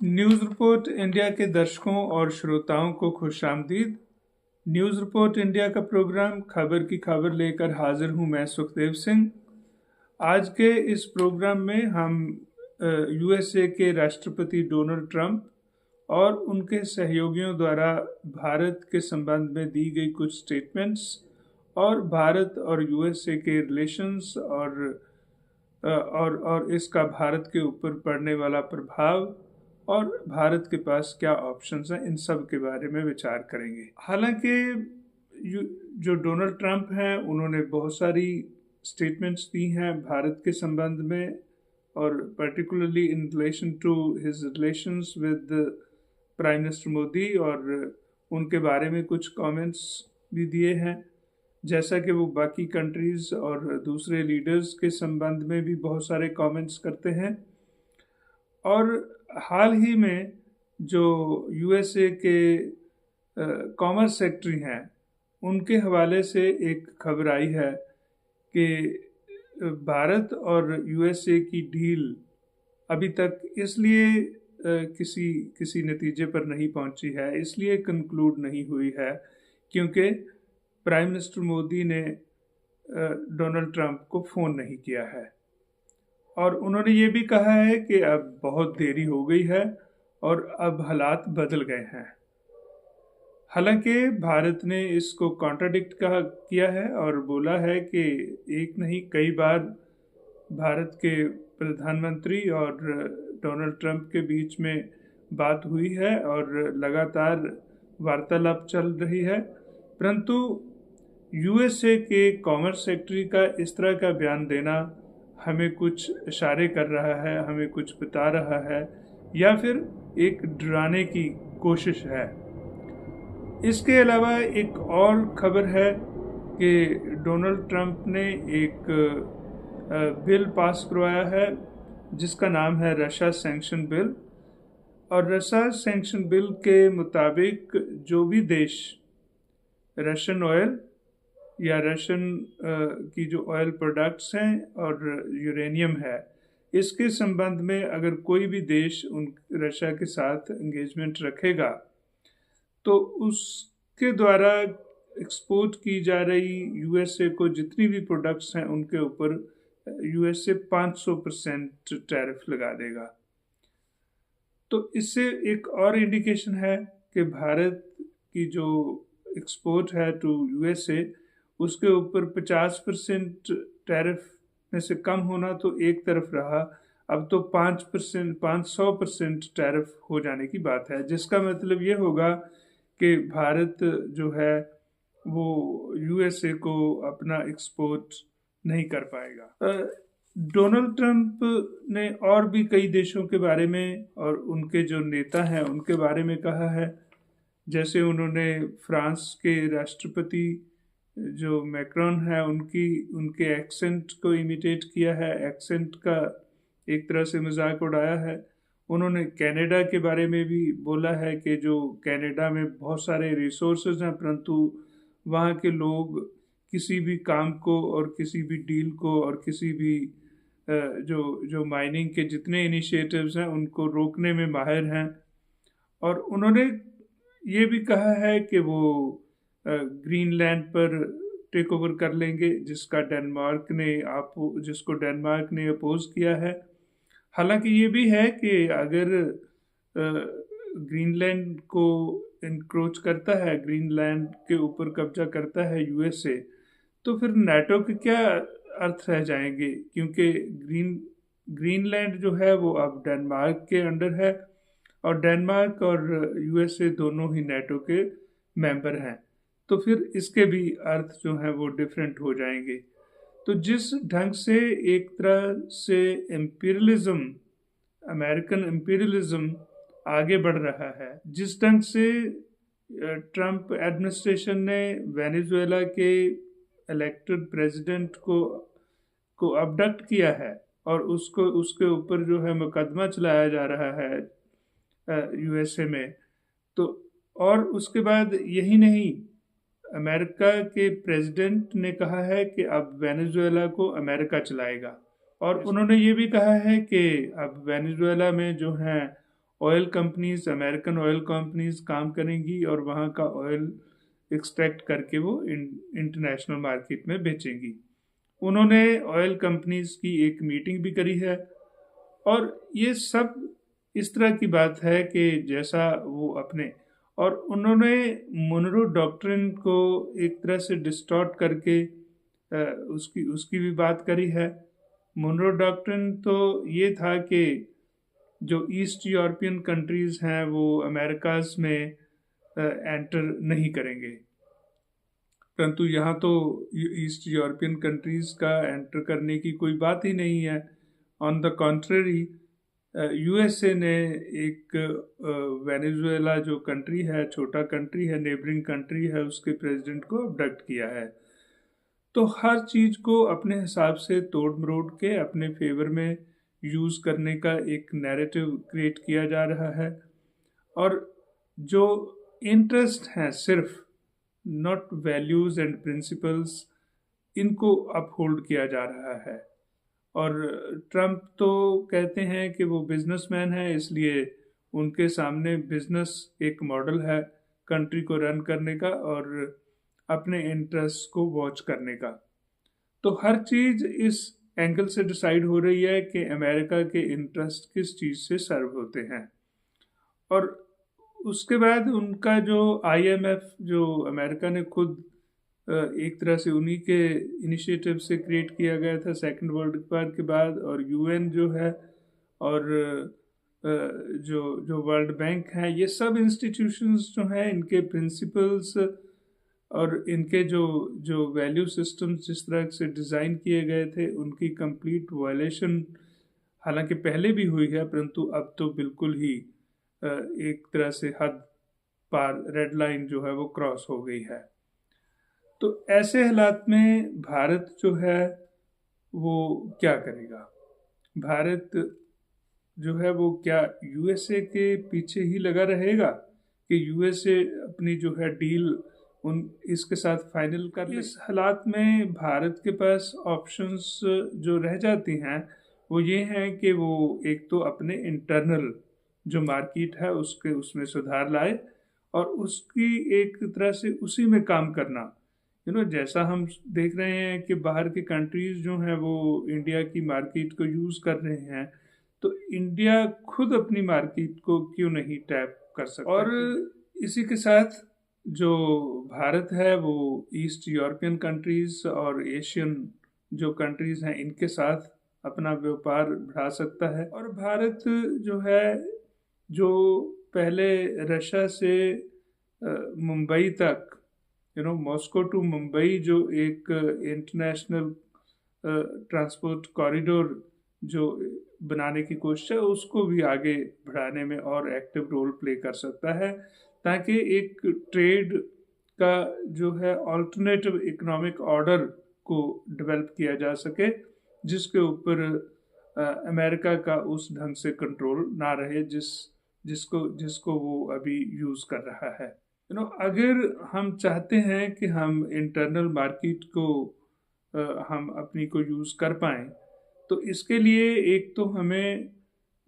News report India के दर्शकों और श्रोताओं को खुशामदीद। न्यूज़ रिपोर्ट इंडिया का प्रोग्राम खबर की खबर लेकर हाजिर हूं मैं सुखदेव सिंह। आज के इस प्रोग्राम में हम यूएसए के राष्ट्रपति डोनाल्ड ट्रंप और उनके सहयोगियों द्वारा भारत के संबंध में दी गई कुछ स्टेटमेंट्स और भारत और यूएसए के रिलेशंस और इसका भारत के ऊपर पड़ने वाला प्रभाव और भारत के पास क्या ऑप्शंस हैं, इन सब के बारे में विचार करेंगे। हालांकि जो डोनाल्ड ट्रंप हैं उन्होंने बहुत सारी स्टेटमेंट्स दी हैं भारत के संबंध में और particularly in relation to his relations with prime minister Modi, और उनके बारे में कुछ कमेंट्स भी दिए हैं, जैसा कि वो बाकी कंट्रीज़ और दूसरे लीडर्स के संबंध में भी बहुत सारे कमेंट्स करते हैं। और हाल ही में जो यूएसए के कॉमर्स सेक्रेटरी हैं उनके हवाले से एक खबर आई है कि भारत और यूएसए की डील अभी तक इसलिए किसी नतीजे पर नहीं पहुंची है, इसलिए कंक्लूड नहीं हुई है क्योंकि प्राइम मिनिस्टर मोदी ने डोनाल्ड ट्रंप को फ़ोन नहीं किया है। और उन्होंने ये भी कहा है कि अब बहुत देरी हो गई है और अब हालात बदल गए हैं। हालांकि भारत ने इसको कॉन्ट्राडिक्ट किया है और बोला है कि एक नहीं कई बार भारत के प्रधानमंत्री और डोनाल्ड ट्रंप के बीच में बात हुई है और लगातार वार्तालाप चल रही है, परंतु यूएसए के कॉमर्स सेक्रेटरी का इस तरह का बयान देना हमें कुछ इशारे कर रहा है, हमें कुछ बता रहा है या फिर एक डराने की कोशिश है। इसके अलावा एक और खबर है कि डोनाल्ड ट्रंप ने एक बिल पास करवाया है जिसका नाम है रशिया सैंक्शन बिल। और रशिया सैंक्शन बिल के मुताबिक जो भी देश रशियन ऑयल या रशियन की जो ऑयल प्रोडक्ट्स हैं और यूरेनियम है, इसके संबंध में अगर कोई भी देश रशिया के साथ एंगेजमेंट रखेगा तो उसके द्वारा एक्सपोर्ट की जा रही यूएसए को जितनी भी प्रोडक्ट्स हैं उनके ऊपर यूएसए 500% टैरिफ लगा देगा। तो इससे एक और इंडिकेशन है कि भारत की जो एक्सपोर्ट है टू यूएसए उसके ऊपर 50% टैरिफ में से कम होना तो एक तरफ रहा, अब तो 500% टैरिफ हो जाने की बात है, जिसका मतलब ये होगा कि भारत जो है वो यूएसए को अपना एक्सपोर्ट नहीं कर पाएगा। डोनाल्ड ट्रंप ने और भी कई देशों के बारे में और उनके जो नेता हैं उनके बारे में कहा है, जैसे उन्होंने फ्रांस के राष्ट्रपति जो मैक्रोन है उनके एक्सेंट को इमिटेट किया है, एक्सेंट का एक तरह से मजाक उड़ाया है। उन्होंने कनाडा के बारे में भी बोला है कि जो कनाडा में बहुत सारे रिसोर्सेज हैं परंतु वहाँ के लोग किसी भी काम को और किसी भी डील को और किसी भी जो माइनिंग के जितने इनिशिएटिव्स हैं उनको रोकने में माहिर हैं। और उन्होंने ये भी कहा है कि वो ग्रीनलैंड पर टेक ओवर कर लेंगे जिसको डेनमार्क ने अपोज किया है। हालांकि ये भी है कि अगर ग्रीनलैंड को इंक्रोच करता है, ग्रीनलैंड के ऊपर कब्जा करता है यूएसए, तो फिर नाटो के क्या अर्थ रह जाएंगे, क्योंकि ग्रीनलैंड जो है वो अब डेनमार्क के अंडर है और डेनमार्क और यूएसए दोनों ही नाटो के मेंबर हैं, तो फिर इसके भी अर्थ जो हैं वो डिफरेंट हो जाएंगे। तो जिस ढंग से एक तरह से इम्पीरियलिज्म, अमेरिकन इम्पीरियलिज्म आगे बढ़ रहा है, जिस ढंग से ट्रंप एडमिनिस्ट्रेशन ने वेनेजुएला के इलेक्टेड प्रेसिडेंट को अबडक्ट किया है और उसके ऊपर जो है मुकदमा चलाया जा रहा है यूएसए में, तो और उसके बाद यही नहीं, अमेरिका के प्रेसिडेंट ने कहा है कि अब वेनेजुएला को अमेरिका चलाएगा। और उन्होंने ये भी कहा है कि अब वेनेजुएला में जो है oil companies, American oil companies काम करेंगी और वहाँ का ऑयल एक्सट्रैक्ट करके वो इंटरनेशनल मार्केट में बेचेंगी। उन्होंने ऑयल कंपनीज की एक मीटिंग भी करी है और ये सब इस तरह की बात है कि जैसा वो अपने, और उन्होंने मोनरो डॉक्ट्रिन को एक तरह से डिस्टॉर्ट करके उसकी उसकी भी बात करी है। मोनरो डॉक्ट्रिन तो ये था कि जो ईस्ट यूरोपियन कंट्रीज हैं वो अमेरिकाज में एंटर नहीं करेंगे, परंतु यहाँ तो ईस्ट यूरोपियन कंट्रीज का एंटर करने की कोई बात ही नहीं है। ऑन द कॉन्ट्ररी यूएसए ने एक वेनेजुएला जो कंट्री है, छोटा कंट्री है, नेबरिंग कंट्री है, उसके प्रेसिडेंट को अबडक्ट किया है। तो हर चीज़ को अपने हिसाब से तोड़ मरोड़ के अपने फेवर में यूज़ करने का एक नैरेटिव क्रिएट किया जा रहा है, और जो इंटरेस्ट हैं सिर्फ, नॉट वैल्यूज़ एंड प्रिंसिपल्स, इनको अपहोल्ड किया जा रहा है। और ट्रम्प तो कहते हैं कि वो बिजनेसमैन है, इसलिए उनके सामने बिजनेस एक मॉडल है कंट्री को रन करने का और अपने इंटरेस्ट को वॉच करने का। तो हर चीज़ इस एंगल से डिसाइड हो रही है कि अमेरिका के इंटरेस्ट किस चीज़ से सर्व होते हैं। और उसके बाद उनका जो IMF, जो अमेरिका ने खुद एक तरह से उन्हीं के इनिशिएटिव से क्रिएट किया गया था सेकंड वर्ल्ड वॉर के बाद, और UN जो है, और जो वर्ल्ड बैंक है, ये सब इंस्टीट्यूशंस जो हैं, इनके प्रिंसिपल्स और इनके जो वैल्यू सिस्टम्स जिस तरह से डिज़ाइन किए गए थे, उनकी कंप्लीट वायलेशन हालांकि पहले भी हुई है, परंतु अब तो बिल्कुल ही एक तरह से हद पार, रेड लाइन जो है वो क्रॉस हो गई है। तो ऐसे हालात में भारत जो है वो क्या करेगा? भारत जो है वो क्या USA के पीछे ही लगा रहेगा कि USA अपनी जो है डील इसके साथ फाइनल कर ले? इस हालात में भारत के पास ऑप्शंस जो रह जाती हैं वो ये हैं कि वो एक तो अपने इंटरनल जो मार्केट है उसमें सुधार लाए और उसकी एक तरह से उसी में काम करना। जैसा हम देख रहे हैं कि बाहर के कंट्रीज जो हैं वो इंडिया की मार्केट को यूज़ कर रहे हैं, तो इंडिया खुद अपनी मार्केट को क्यों नहीं टैप कर सकता? और इसी के साथ जो भारत है वो ईस्ट यूरोपियन कंट्रीज और एशियन जो कंट्रीज हैं इनके साथ अपना व्यापार बढ़ा सकता है। और भारत जो है, जो पहले रशिया से मुंबई तक, मॉस्को टू मुंबई जो एक इंटरनेशनल ट्रांसपोर्ट कॉरिडोर जो बनाने की कोशिश है, उसको भी आगे बढ़ाने में और एक्टिव रोल प्ले कर सकता है, ताकि एक ट्रेड का जो है अल्टरनेटिव इकोनॉमिक ऑर्डर को डेवलप किया जा सके, जिसके ऊपर अमेरिका का उस ढंग से कंट्रोल ना रहे जिसको वो अभी यूज़ कर रहा है। अगर हम चाहते हैं कि हम इंटरनल मार्केट को हम अपनी को यूज़ कर पाएँ, तो इसके लिए एक तो हमें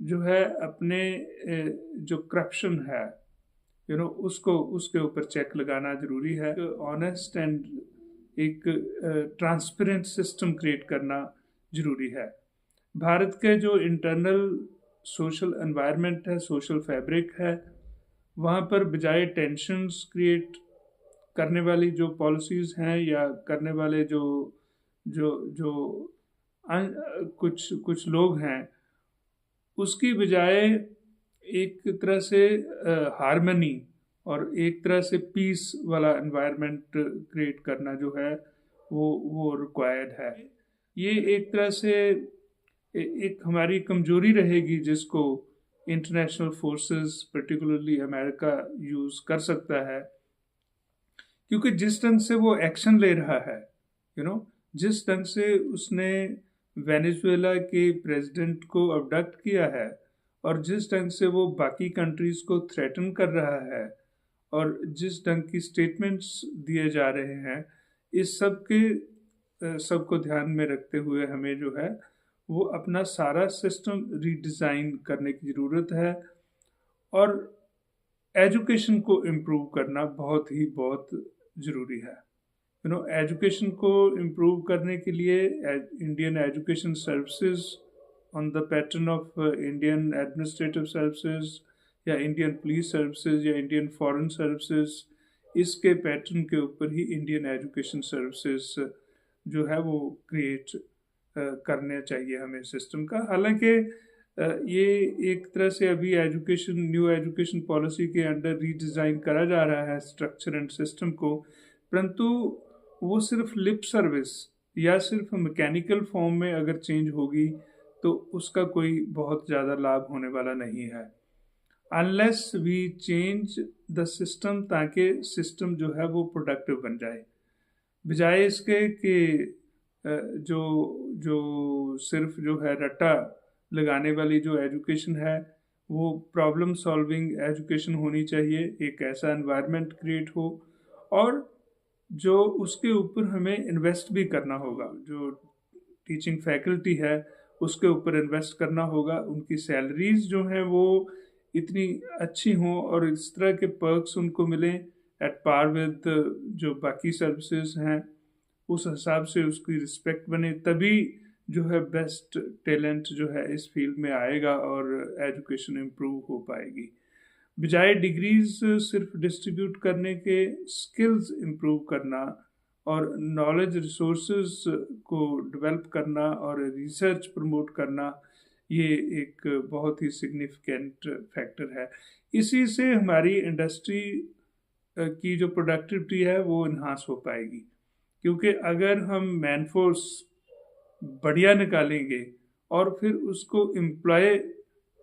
जो है अपने जो करप्शन है उसके ऊपर चेक लगाना ज़रूरी है। ऑनेस्ट एंड एक ट्रांसपेरेंट सिस्टम क्रिएट करना ज़रूरी है। भारत के जो इंटरनल सोशल एनवायरनमेंट है, सोशल फैब्रिक है, वहाँ पर बजाय टेंशन्स क्रिएट करने वाली जो पॉलिसीज़ हैं या करने वाले जो जो जो कुछ लोग हैं, उसकी बजाय एक तरह से हार्मनी और एक तरह से पीस वाला एनवायरनमेंट क्रिएट करना जो है वो रिक्वायर्ड है। ये एक तरह से एक हमारी कमजोरी रहेगी जिसको international forces particularly America use कर सकता है, क्योंकि जिस ढंग से वो एक्शन ले रहा है, जिस ढंग से उसने वेनेजुएला के प्रेसिडेंट को अबडक्ट किया है और जिस ढंग से वो बाकी कंट्रीज को थ्रेटन कर रहा है और जिस ढंग की स्टेटमेंट्स दिए जा रहे हैं, इस सबको ध्यान में रखते हुए हमें जो है वो अपना सारा सिस्टम रीडिज़ाइन करने की ज़रूरत है। और एजुकेशन को इम्प्रूव करना बहुत ज़रूरी है। एजुकेशन को इम्प्रूव करने के लिए Indian education services on the pattern of Indian administrative services या इंडियन पुलिस सर्विसेज या इंडियन फॉरेन सर्विसेज, इसके पैटर्न के ऊपर ही इंडियन एजुकेशन सर्विसेज जो है वो क्रिएट करना चाहिए हमें सिस्टम का। हालांकि ये एक तरह से अभी न्यू एजुकेशन पॉलिसी के अंडर रीडिज़ाइन करा जा रहा है स्ट्रक्चर एंड सिस्टम को, परंतु वो सिर्फ लिप सर्विस या सिर्फ मैकेनिकल फॉर्म में अगर चेंज होगी तो उसका कोई बहुत ज़्यादा लाभ होने वाला नहीं है, unless we change the system, ताकि सिस्टम जो है वो प्रोडक्टिव बन जाए, बजाय इसके कि जो जो सिर्फ जो है रट्टा लगाने वाली जो एजुकेशन है वो प्रॉब्लम सॉल्विंग एजुकेशन होनी चाहिए। एक ऐसा एनवायरनमेंट क्रिएट हो और जो उसके ऊपर हमें इन्वेस्ट भी करना होगा, जो टीचिंग फैकल्टी है उसके ऊपर इन्वेस्ट करना होगा, उनकी सैलरीज जो हैं वो इतनी अच्छी हों और इस तरह के पर्क्स उनको मिलें एट पार विद जो बाकी सर्विसेज हैं, उस हिसाब से उसकी रिस्पेक्ट बने, तभी जो है बेस्ट टैलेंट जो है इस फील्ड में आएगा और एजुकेशन इम्प्रूव हो पाएगी। बजाय डिग्रीज सिर्फ डिस्ट्रीब्यूट करने के, स्किल्स इम्प्रूव करना और नॉलेज रिसोर्सेज को डेवलप करना और रिसर्च प्रमोट करना, ये एक बहुत ही सिग्निफिकेंट फैक्टर है। इसी से हमारी इंडस्ट्री की जो प्रोडक्टिविटी है वो इन्हांस हो पाएगी, क्योंकि अगर हम मैन फोर्स बढ़िया निकालेंगे और फिर उसको एम्प्लॉय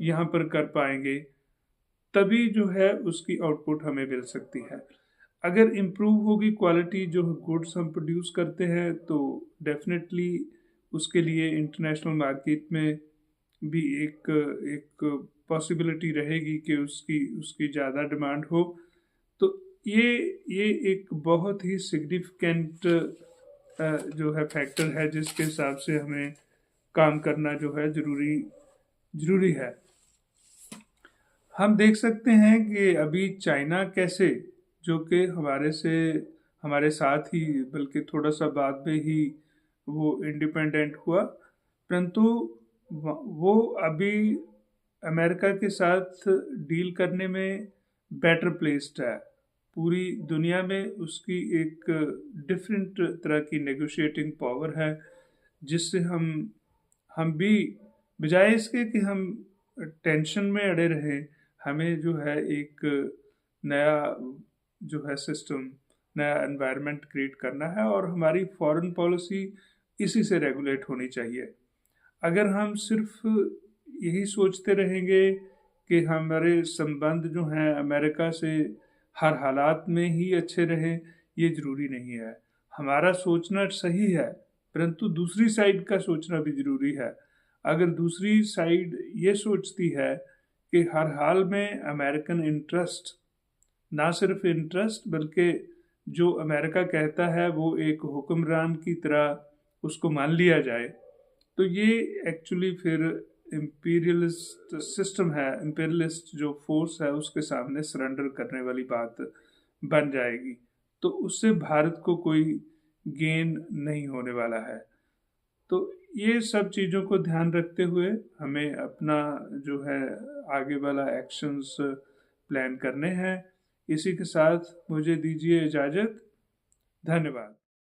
यहाँ पर कर पाएंगे, तभी जो है उसकी आउटपुट हमें मिल सकती है। अगर इम्प्रूव होगी क्वालिटी जो गुड्स हम प्रोड्यूस करते हैं तो डेफिनेटली उसके लिए इंटरनेशनल मार्केट में भी एक पॉसिबिलिटी रहेगी कि उसकी ज़्यादा डिमांड हो। तो ये एक बहुत ही सिग्निफिकेंट जो है फैक्टर है जिसके हिसाब से हमें काम करना जो है ज़रूरी है। हम देख सकते हैं कि अभी चाइना कैसे, जो कि हमारे साथ ही बल्कि थोड़ा सा बाद में ही वो इंडिपेंडेंट हुआ, परंतु वो अभी अमेरिका के साथ डील करने में बेटर प्लेस्ड है। पूरी दुनिया में उसकी एक डिफरेंट तरह की नेगोशिएटिंग पावर है, जिससे हम भी बजाय इसके कि हम टेंशन में अड़े रहें, हमें जो है एक नया जो है सिस्टम, नया एनवायरनमेंट क्रिएट करना है और हमारी फॉरेन पॉलिसी इसी से रेगुलेट होनी चाहिए। अगर हम सिर्फ यही सोचते रहेंगे कि हमारे संबंध जो हैं अमेरिका से हर हालात में ही अच्छे रहें, ये ज़रूरी नहीं है। हमारा सोचना सही है, परंतु दूसरी साइड का सोचना भी ज़रूरी है। अगर दूसरी साइड ये सोचती है कि हर हाल में अमेरिकन इंटरेस्ट, ना सिर्फ इंटरेस्ट बल्कि जो अमेरिका कहता है वो एक हुक्मरान की तरह उसको मान लिया जाए, तो ये एक्चुअली फिर इम्पीरियलिस्ट सिस्टम है, इम्पीरियलिस्ट जो फोर्स है उसके सामने सरेंडर करने वाली बात बन जाएगी। तो उससे भारत को कोई गेन नहीं होने वाला है। तो ये सब चीज़ों को ध्यान रखते हुए हमें अपना जो है आगे वाला एक्शंस प्लान करने हैं। इसी के साथ मुझे दीजिए इजाज़त। धन्यवाद।